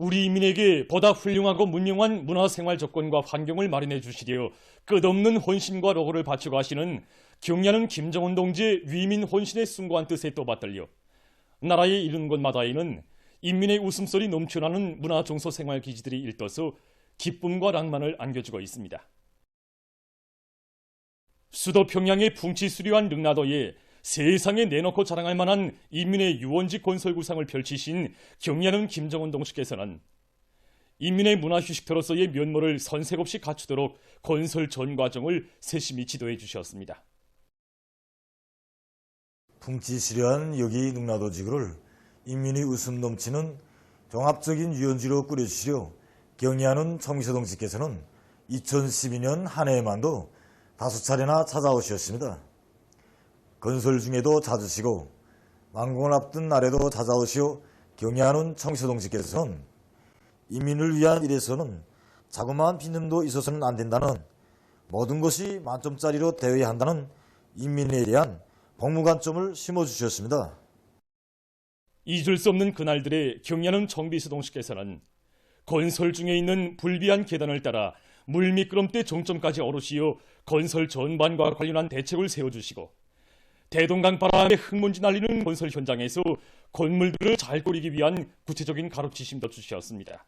우리 인민에게 보다 훌륭하고 문명한 문화생활 조건과 환경을 마련해 주시려 끝없는 헌신과 로고를 바치고 하시는 경야는 김정은 동지의 위민 헌신에 숭고한 뜻에 또 받들려 나라에 이르는 곳마다에는 인민의 웃음소리 넘쳐나는 문화종소 생활기지들이 일떠서 기쁨과 낭만을 안겨주고 있습니다. 수도 평양의 풍치수려한 릉나도에 세상에 내놓고 자랑할 만한 인민의 유원지 건설 구상을 펼치신 경야는 김정은 동지께서는 인민의 문화휴식터로서의 면모를 선색 없이 갖추도록 건설 전 과정을 세심히 지도해 주셨습니다. 풍치수려한 여기 릉나도 지구를 인민의 웃음 넘치는 종합적인 유원지로 꾸려주시려 경야는 청미서 동지께서는 2012년 한 해에만도 5차례나 찾아오셨습니다. 건설 중에도 찾으시고 완공을 앞둔 날에도 찾아오시어 경야는 청미서 동지께서는 인민을 위한 일에서는 자그마한 빈틈도 있어서는 안 된다는 모든 것이 만점짜리로 되어야 한다는 인민에 대한 복무관점을 심어주셨습니다. 잊을 수 없는 그날들의 경야는 청비서 동지께서는 건설 중에 있는 불비한 계단을 따라 물미끄럼대 종점까지 오르시어 건설 전반과 관련한 대책을 세워주시고 대동강 바람에 흙먼지 날리는 건설 현장에서 건물들을 잘 꾸리기 위한 구체적인 가르치심도 주셨습니다.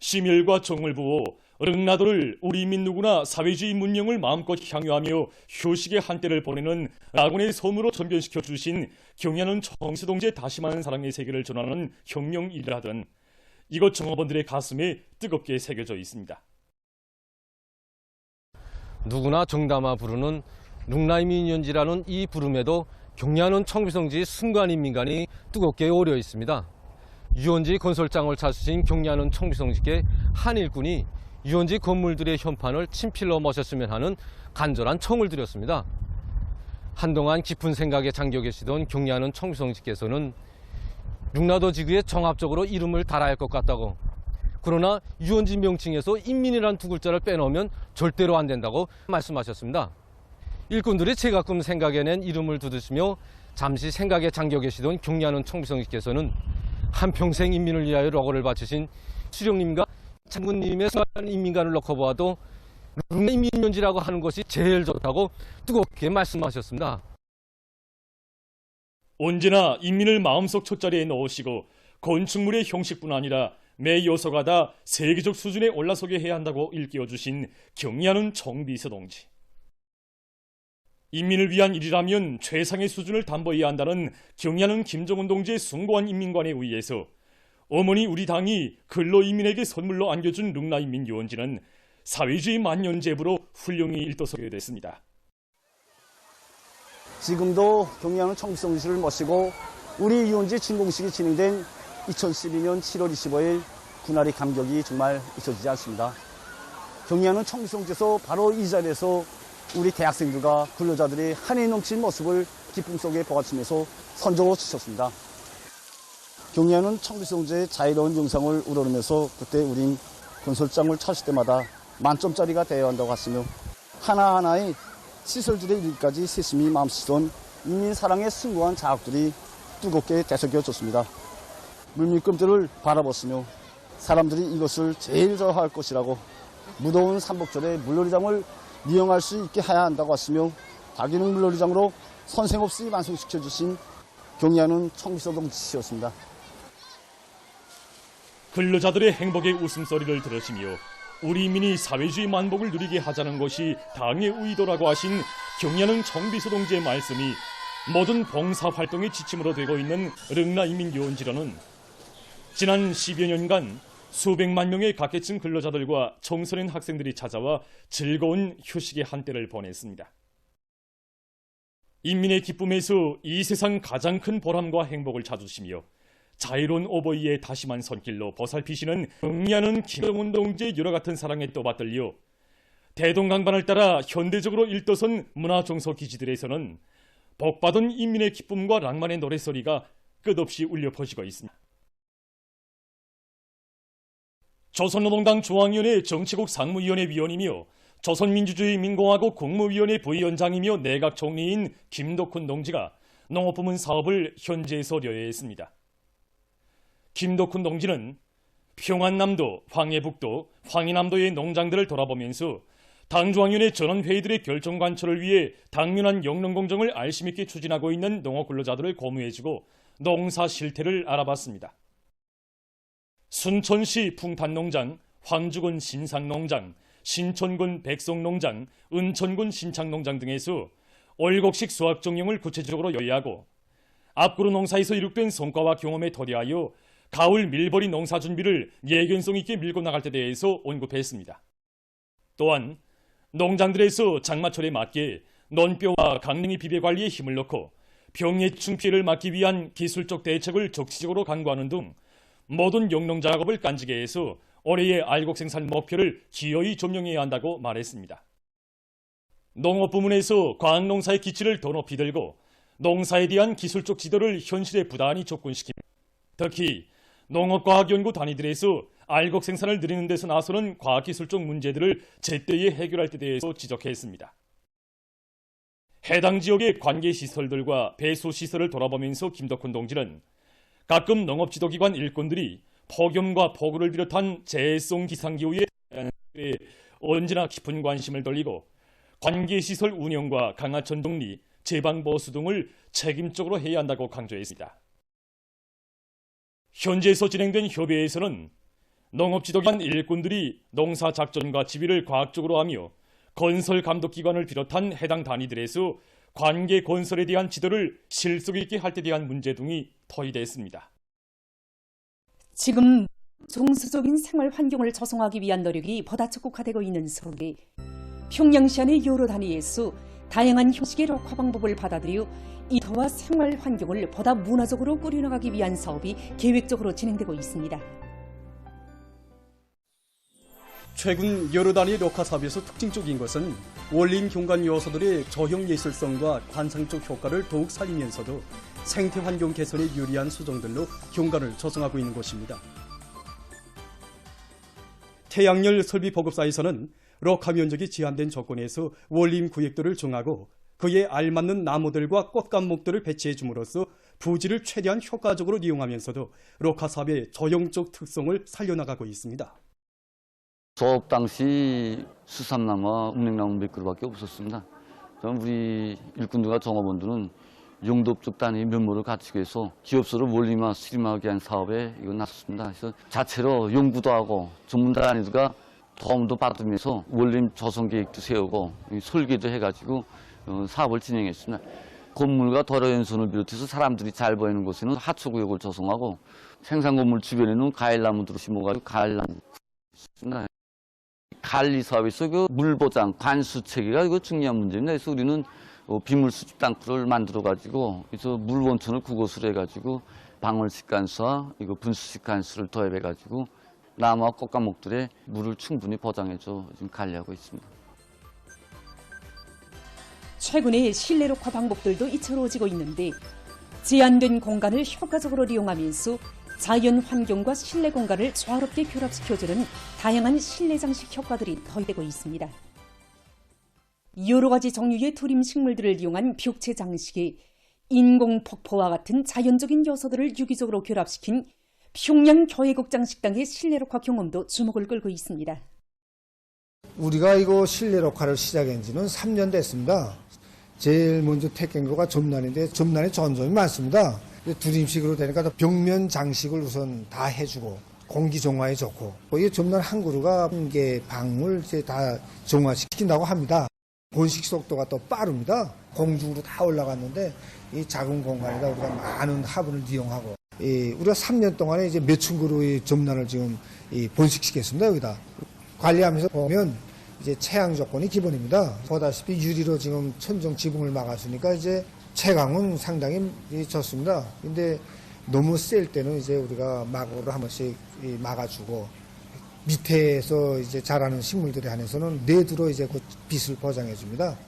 심혈과 정을 부어 릉나도를 우리 인민 누구나 사회주의 문명을 마음껏 향유하며 휴식의 한때를 보내는 낙원의 섬으로 전변시켜 주신 경야는 청미서 동지의 다시 많은 사랑의 세계를 전하는 혁명 일을 하던 이곳 정업원들의 가슴에 뜨겁게 새겨져 있습니다. 누구나 정담아 부르는 릉나이민연지라는 이 부름에도 경야는 청미서 동지의 순간인민관이 뜨겁게 오려 있습니다. 유원지 건설장을 찾으신 경야는 청미서 동지께 한 일꾼이 유원지 건물들의 현판을 친필로 모셨으면 하는 간절한 청을 드렸습니다. 한동안 깊은 생각에 잠겨 계시던 경야는 청미서 동지께서는 릉나도 지구에 종합적으로 이름을 달아야 할 것 같다고, 그러나 유원지 명칭에서 인민이란 두 글자를 빼놓으면 절대로 안 된다고 말씀하셨습니다. 일꾼들이 제가끔 생각해낸 이름을 두드시며 잠시 생각에 잠겨 계시던 경야는 청미서 동지께서는 한평생 인민을 위하여 로고를 바치신 수령님과 장군님의 인민관을 놓고 보아도 릉나이민연지라고 하는 것이 제일 좋다고 뜨겁게 말씀하셨습니다. 언제나 인민을 마음속 촛자리에 넣으시고 건축물의 형식뿐 아니라 매 요소가 다 세계적 수준에 올라서게 해야 한다고 일깨워주신 경야는 청비서 동지. 인민을 위한 일이라면 최상의 수준을 담보해야 한다는 경야는 김정은 동지의 숭고한 인민관에 의해서 어머니 우리 당이 근로인민에게 선물로 안겨준 릉나인민 유원지는 사회주의 만년제부로 훌륭히 일도서게 됐습니다. 지금도 경야는 청미서 동지를 모시고 우리 유원지 준공식이 진행된 2012년 7월 25일 그날의 감격이 정말 잊혀지지 않습니다. 경야는 청미서 동지에서 바로 이 자리에서 우리 대학생들과 근로자들의 한이 넘친 모습을 기쁨 속에 보아치면서 선조로 주셨습니다. 경야는 청미서 동지의 자유로운 영상을 우러르면서 그때 우린 건설장을 찾을 때마다 만점짜리가 되어야 한다고 하시며 하나하나의 시설들의 일까지 세심히 마음쓰던 인민 사랑의 숭고한 자학들이 뜨겁게 되새겨졌습니다. 물밀금들을 바라봤으며 사람들이 이것을 제일 좋아할 것이라고 무더운 삼복절에 물놀이장을 이용할 수 있게 해야 한다고 하시며 다기능 물놀이장으로 선생 없이 완성시켜주신 경야는 청미서 동지였습니다. 근로자들의 행복의 웃음소리를 들으시며 우리 인민이 사회주의 만복을 누리게 하자는 것이 당의 의도라고 하신 경야는 청미서 동지의 말씀이 모든 봉사활동의 지침으로 되고 있는 릉나인민 유원지로는 지난 10여 년간 수백만 명의 각계층 근로자들과 청소년 학생들이 찾아와 즐거운 휴식의 한때를 보냈습니다. 인민의 기쁨에서 이 세상 가장 큰 보람과 행복을 찾으시며 자유로운 오보이의 다심한 손길로 보살피시는 경야는 김정은 동지의 여러 같은 사랑에 또 받들려 대동강반을 따라 현대적으로 일떠선 문화종소 기지들에서는 복받은 인민의 기쁨과 낭만의 노래소리가 끝없이 울려 퍼지고 있습니다. 조선노동당 중앙위원회 정치국 상무위원회 위원이며 조선민주주의민공화국 국무위원회 부위원장이며 내각 총리인 김덕훈 동지가 농업부문 사업을 현지에서 려해했습니다. 김덕훈 동지는 평안남도, 황해북도, 황해남도의 농장들을 돌아보면서 당조항위원회 전원회의들의 결정 관철을 위해 당면한 영농공정을 알심 있게 추진하고 있는 농업 근로자들을 고무해주고 농사 실태를 알아봤습니다. 순천시 풍탄농장, 황주군 신상농장, 신촌군 백송농장, 은천군 신창농장 등에서 월곡식 수확 정령을 구체적으로 요약하고 앞구로 농사에서 이룩된 성과와 경험에 토대하여 가을 밀버리 농사 준비를 예견성 있게 밀고 나갈 때 대해서 언급했습니다. 또한 농장들에서 장마철에 맞게 논뼈와 강냉이 비배 관리에 힘을 넣고 병해충 피해를 막기 위한 기술적 대책을 적극적으로 강구하는 등 모든 영농 작업을 깐지게 해서 올해의 알곡 생산 목표를 기어이 점령해야 한다고 말했습니다. 농업 부문에서 과학농사의 기치를 더 높이 들고 농사에 대한 기술적 지도를 현실에 부단히 접근시킵니다. 특히 농업과학연구 단위들에서 알곡 생산을 늘리는 데서 나서는 과학기술적 문제들을 제때에 해결할 때 대해서 지적했습니다. 해당 지역의 관계시설들과 배수시설을 돌아보면서 김덕훈 동지는 가끔 농업지도기관 일꾼들이 폭염과 폭우를 비롯한 재해성 기상기후에 언제나 깊은 관심을 돌리고 관계시설 운영과 강하천 정리, 재방보수 등을 책임적으로 해야 한다고 강조했습니다. 현지에서 진행된 협의회에서는 농업지도기관 일꾼들이 농사작전과 지휘를 과학적으로 하며 건설감독기관을 비롯한 해당 단위들에서 관계 건설에 대한 지도를 실속 있게 할 때 대한 문제 등이 토의됐습니다. 지금 종수적인 생활 환경을 조성하기 위한 노력이 보다 적극화되고 있는 속에 평양시 안의 여러 단위에서 다양한 형식의 록화 방법을 받아들여 이터와 생활 환경을 보다 문화적으로 꾸려나가기 위한 사업이 계획적으로 진행되고 있습니다. 최근 여러 단위 록화 사업에서 특징적인 것은 원림 경관 요소들의 저형 예술성과 관상적 효과를 더욱 살리면서도 생태 환경 개선에 유리한 수정들로 경관을 조성하고 있는 것입니다. 태양열 설비 보급사에서는 록화 면적이 제한된 조건에서 원림 구획도를 정하고 그에 알맞는 나무들과 꽃감목들을 배치해 줌으로써 부지를 최대한 효과적으로 이용하면서도 록화 사업의 저형적 특성을 살려나가고 있습니다. 조업 당시 수삼나무와 운행나무 몇 그루밖에 없었습니다. 우리 일꾼들과 종업원들은 용도업적 단위 면모를 갖추기 위해서 기업소를 원림화, 수림하기 위한 사업에 나섰습니다. 그래서 자체로 연구도 하고 전문 단위들과 도움도 받으면서 원림 조성 계획도 세우고 설계도 해가지고 사업을 진행했습니다. 건물과 도로 연선을 비롯해서 사람들이 잘 보이는 곳에는 하초구역을 조성하고 생산 건물 주변에는 가일나무들을 심어가지고 가일나무 있습니다. 관리 사업에서 그 물보장, 관수 체계가 이거 중요한 문제입니다. 그래서 우리는 비물 수집 탱크를 만들어 가지고 그래서 물 원천을 그곳으로 해가지고 방울식 관수와 이거 분수식 관수를 도입해 가지고 나무와 꽃감목들의 물을 충분히 보장해줘 지금 관리하고 있습니다. 최근에 실내 록화 방법들도 이채로워지고 있는데 제한된 공간을 효과적으로 이용하면서 자연 환경과 실내 공간을 조화롭게 결합시켜주는 다양한 실내 장식 효과들이 더해되고 있습니다. 여러 가지 종류의 토림 식물들을 이용한 벽체 장식에 인공 폭포와 같은 자연적인 요소들을 유기적으로 결합시킨 평양 교회국장식당의 실내 록화 경험도 주목을 끌고 있습니다. 우리가 이거 실내 록화를 시작한 지는 3년 됐습니다. 제일 먼저 택한 거가 점란인데 점란에 전점이 많습니다. 두림식으로 되니까 벽면 장식을 우선 다 해주고 공기 정화에 좋고 이 점란 한 그루가 게 방을 이제 다 정화시킨다고 합니다. 번식 속도가 또 빠릅니다. 공중으로 다 올라갔는데 이 작은 공간에다 우리가 많은 화분을 이용하고 우리가 3년 동안에 이제 몇천 그루의 점란을 지금 번식시켰습니다. 여기다 관리하면서 보면 이제 채양 조건이 기본입니다. 보다시피 유리로 지금 천정 지붕을 막았으니까 이제 채광은 상당히 좋습니다. 근데 너무 셀 때는 이제 우리가 막으로 한 번씩 막아주고 밑에서 이제 자라는 식물들에 한해서는 내두로 이제 그 빛을 보장해 줍니다.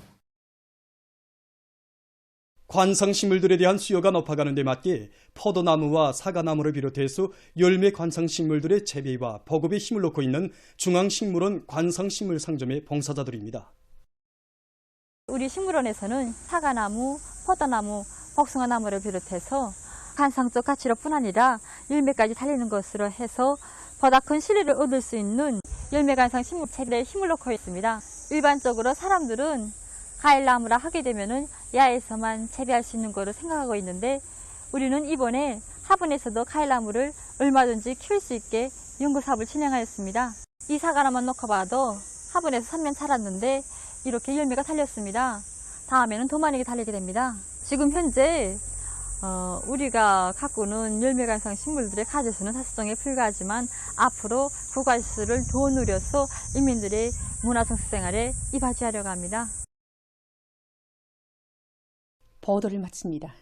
관상식물들에 대한 수요가 높아가는 데 맞게 포도나무와 사과나무를 비롯해서 열매 관상식물들의 재배와 보급에 힘을 놓고 있는 중앙식물원 관상식물상점의 봉사자들입니다. 우리 식물원에서는 사과나무, 포도나무, 복숭아나무를 비롯해서 관상적 가치로뿐 아니라 열매까지 달리는 것으로 해서 보다 큰 실리를 얻을 수 있는 열매관상 식물 재배에 힘을 놓고 있습니다. 일반적으로 사람들은 과일나무라 하게 되면은 야에서만 재배할 수 있는 거로 생각하고 있는데, 우리는 이번에 화분에서도 과일나무를 얼마든지 키울 수 있게 연구사업을 진행하였습니다. 이 사과나무만 놓고 봐도 화분에서 3년 자랐는데 이렇게 열매가 달렸습니다. 다음에는 더 많이 달리게 됩니다. 지금 현재 우리가 가꾸는 열매관상 식물들의 가지수는 사실성에 불과하지만 앞으로 그 가지수를 더 누려서 인민들의 문화정치 생활에 이바지하려고 합니다. 보도를 마칩니다.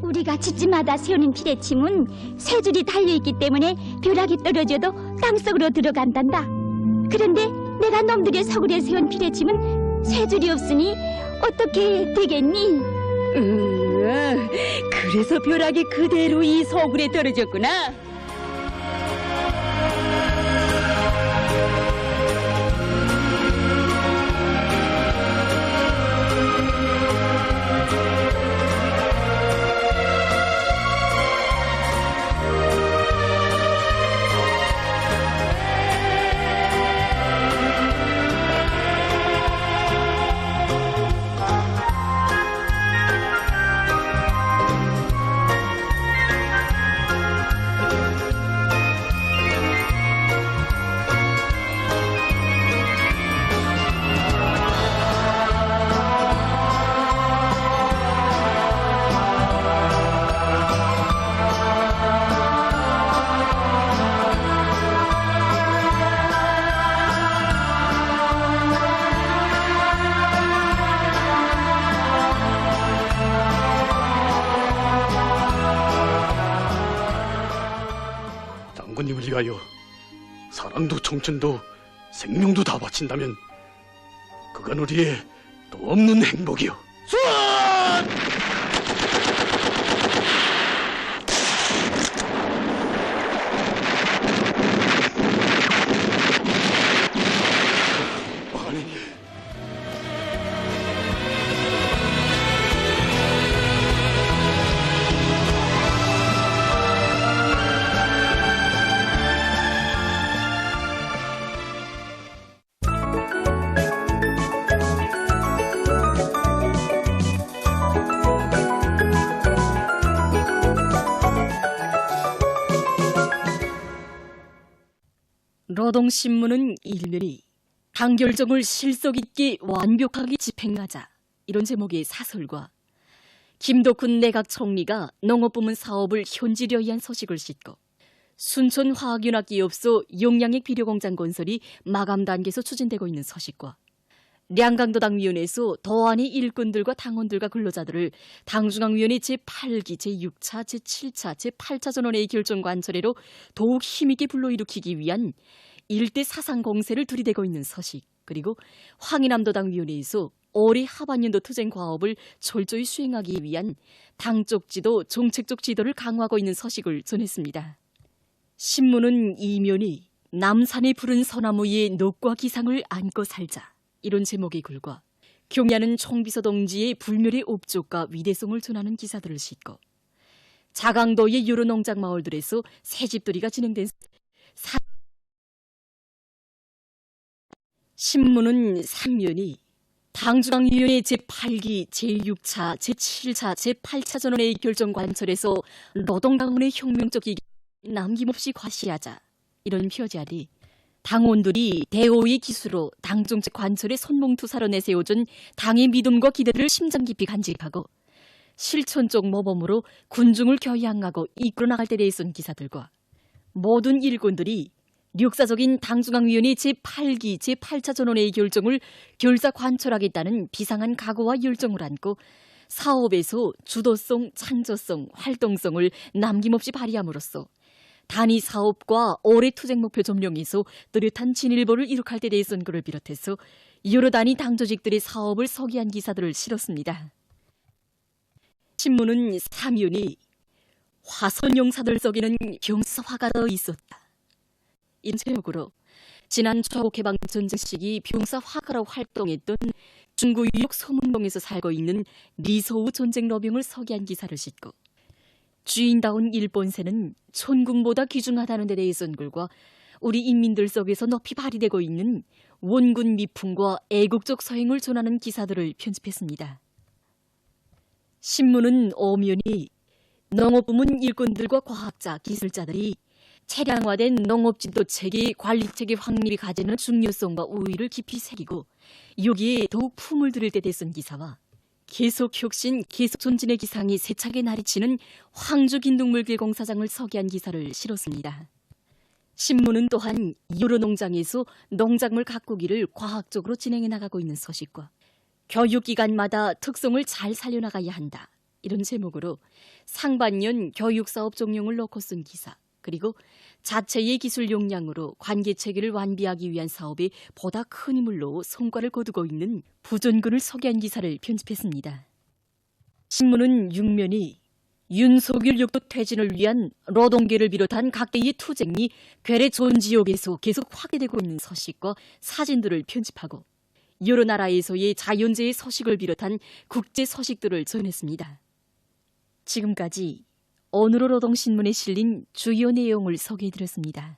우리가 집집마다 세우는 피레침은 세 줄이 달려있기 때문에 벼락이 떨어져도 땅속으로 들어간단다. 그런데 내가 놈들의 서굴에 세운 피레침은 세 줄이 없으니 어떻게 되겠니? 그래서 벼락이 그대로 이 서굴에 떨어졌구나. 장군님을 위하여 사랑도 청춘도 생명도 다 바친다면 그건 우리의 또 없는 행복이요. 수원! 노동신문은 일면이 강결정을 실속 있게 완벽하게 집행하자, 이런 제목의 사설과 김덕훈 내각 총리가 농업부문 사업을 현지려 위한 소식을 싣고 순천화학연합기업소 용량액 비료공장 건설이 마감 단계에서 추진되고 있는 소식과 량강도당위원회에서 더한이 일꾼들과 당원들과 근로자들을 당중앙위원회 제8기, 제6차, 제7차, 제8차 전원회의 결정 관철회로 더욱 힘있게 불러일으키기 위한 일대 사상 공세를 들이대고 있는 소식, 그리고 황인남도당위원회에서 올해 하반년도 투쟁 과업을 철저히 수행하기 위한 당적 지도, 정책적 지도를 강화하고 있는 소식을 전했습니다. 신문은 이면이 남산의 푸른 소나무 위에 녹과 기상을 안고 살자, 이런 제목의 글과 경야는 총비서 동지의 불멸의 업적과 위대성을 전하는 기사들을 싣고 자강도의 여러 농장 마을들에서 새집돌이가 진행된 신문은 3면이 당중앙위원회 제8기, 제6차, 제7차, 제8차 전원회의 결정 관철에서 노동당원의 혁명적 이익 남김없이 과시하자, 이런 표지아래 당원들이 대오의 기수로 당정책 관철의 손뭉투사로 내세워준 당의 믿음과 기대를 심장 깊이 간직하고 실천적 모범으로 군중을 교양하고 이끌어나갈 때 내쓴 기사들과 모든 일꾼들이 역사적인 당중앙위원회 제8기, 제8차 전원회의 결정을 결사 관철하겠다는 비상한 각오와 열정을 안고 사업에서 주도성, 창조성, 활동성을 남김없이 발휘함으로써 단위 사업과 올해 투쟁 목표 점령에서 뚜렷한 진일보를 이룩할 때 대해선 글을 비롯해서 여러 단위 당 조직들의 사업을 소개한 기사들을 실었습니다. 신문은 사면이 화손 용사들 속에는 병사화가 더 있었다. 이런 제목으로 지난 조국해방전쟁 시기 병사화가로 활동했던 중구 유역 소문동에서 살고 있는 리소우 전쟁 로병을 소개한 기사를 싣고 주인다운 일본세는 촌군보다 귀중하다는 데 대해선 글과 우리 인민들 속에서 높이 발휘되고 있는 원군 미풍과 애국적 서행을 전하는 기사들을 편집했습니다. 신문은 오면이 농업부문 일꾼들과 과학자, 기술자들이 차량화된 농업지도체계, 관리체계 확립이 가지는 중요성과 우위를 깊이 새기고 여기에 더욱 품을 들일 때 대선 기사와 계속 혁신, 계속 존진의 기상이 세차게 날이치는 황주긴둥물길 공사장을 소개한 기사를 실었습니다. 신문은 또한 여러 농장에서 농작물 가꾸기를 과학적으로 진행해 나가고 있는 소식과 교육기관마다 특성을 잘 살려나가야 한다. 이런 제목으로 상반년 교육사업 종용을 놓고 쓴 기사, 그리고 자체의 기술 역량으로 관계체계를 완비하기 위한 사업에 보다 큰 힘을로 성과를 거두고 있는 부전군을 소개한 기사를 편집했습니다. 신문은 6면이 윤석열 역도 퇴진을 위한 노동계를 비롯한 각계의 투쟁이 괴뢰 존지역에서 계속 확대되고 있는 소식과 사진들을 편집하고 여러 나라에서의 자연재해 소식을 비롯한 국제 소식들을 전했습니다. 지금까지 오늘의 노동신문에 실린 주요 내용을 소개해드렸습니다.